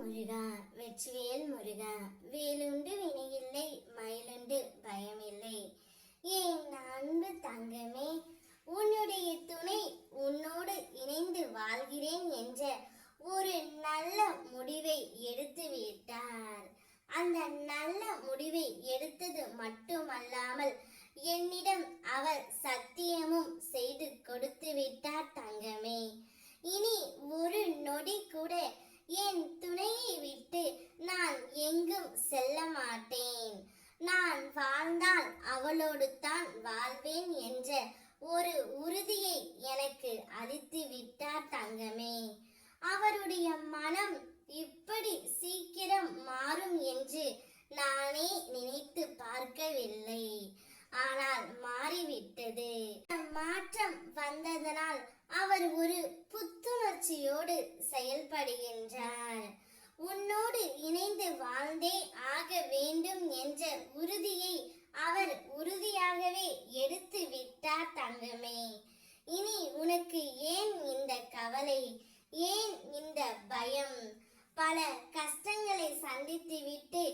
முருகா வெற்றிவேல் முருகா, வேலுண்டு வினையில்லை மயிலுண்டு பயமில்லை. ஏன் அன்பு தங்கமே, உன்னுடைய துணை உன்னோடு இணைந்து வாழ்கிறேன் என்ற ஒரு நல்ல முடிவை எடுத்து விட்டார். அந்த நல்ல முடிவை எடுத்தது மட்டுமல்லாமல் என்னிடம் அவர் சத்தியமும் செய்து கொடுத்து விட்டார் தங்கமே. இனி ஒரு நொடி கூட என் துணையை விட்டு நான் எங்கும் செல்ல மாட்டேன். நான் வாழ்ந்தால் அவளோடு தான் வாழ்வேன் என்ற ஒரு உறுதியை எனக்கு அளித்து விட்டார் தங்கமே. அவருடைய மனம் இப்படி சீக்கிரம் மாறும் என்று நானே நினைத்து பார்க்கவில்லை. ஆனால் மாறிவிட்டது. மாற்றம் வந்ததனால் அவர் ஒரு புத்துணர்ச்சியோடு செயல்படுகின்றார். உன்னோடு இணைந்து வாழ்ந்தே ஆக வேண்டும் என்ற உறுதியை அவர் உறுதியாகவே எடுத்து விட்டார் தங்கமே. இனி உனக்கு ஏன் இந்த கவலை, ஏன் இந்த பயம்? பல கஷ்டங்களை சந்தித்துவிட்டு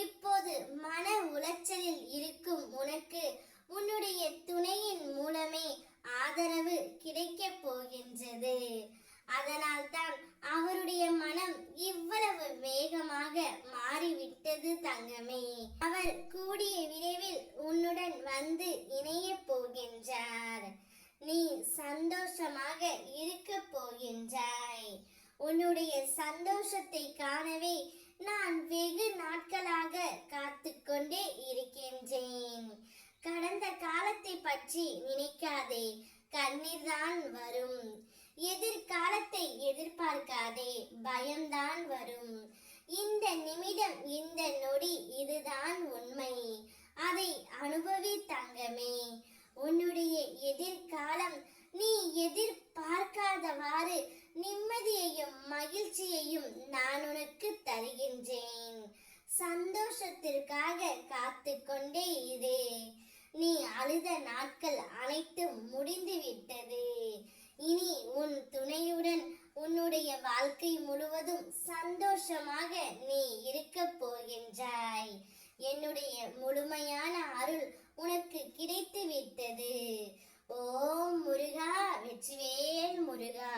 இப்போது மன உளைச்சலில் இருக்கும் உனக்கு உன்னுடைய துணையின் மூலமே ஆதரவு கிடைக்க போகின்றது. அதனால் தான் அவருடைய மனம் இவ்வளவு வேகமாக மாறிவிட்டது தங்கமே. அவர் கூடிய விரைவில் உன்னுடன் வந்து இணைய போகின்றார். நீ சந்தோஷமாக இருக்க போகின்றாய். உன்னுடைய சந்தோஷத்தை காணவே நான் வெகு நாட்களாக காத்து கொண்டே இருக்கின்றேன். கடந்த காலத்தை பற்றி நினைக்காதே, கண்ணீர் தான் வரும். எதிர்காலத்தை எதிர்பார்க்காதே, பயம்தான் வரும். இந்த நிமிடம், இந்த நொடி, இதுதான் உண்மை. அதை அனுபவி தங்கமே. உன்னுடைய எதிர்காலம் நீ எதிர்பார்க்காதவாறு நிம்மதியையும் மகிழ்ச்சியையும் நான் உனக்கு தருகின்றேன். சந்தோஷத்திற்காக காத்து கொண்டே இரு. நீ அழுத நாட்கள் அனைத்தும் முடிந்து விட்டது. இனி உன் துணையுடன் உன்னுடைய வாழ்க்கை முழுவதும் சந்தோஷமாக நீ இருக்க போகின்றாய். என்னுடைய முழுமையான அருள் உனக்கு கிடைத்து விட்டது. ஓம் முருகா, வெற்றிவேல் முருகா.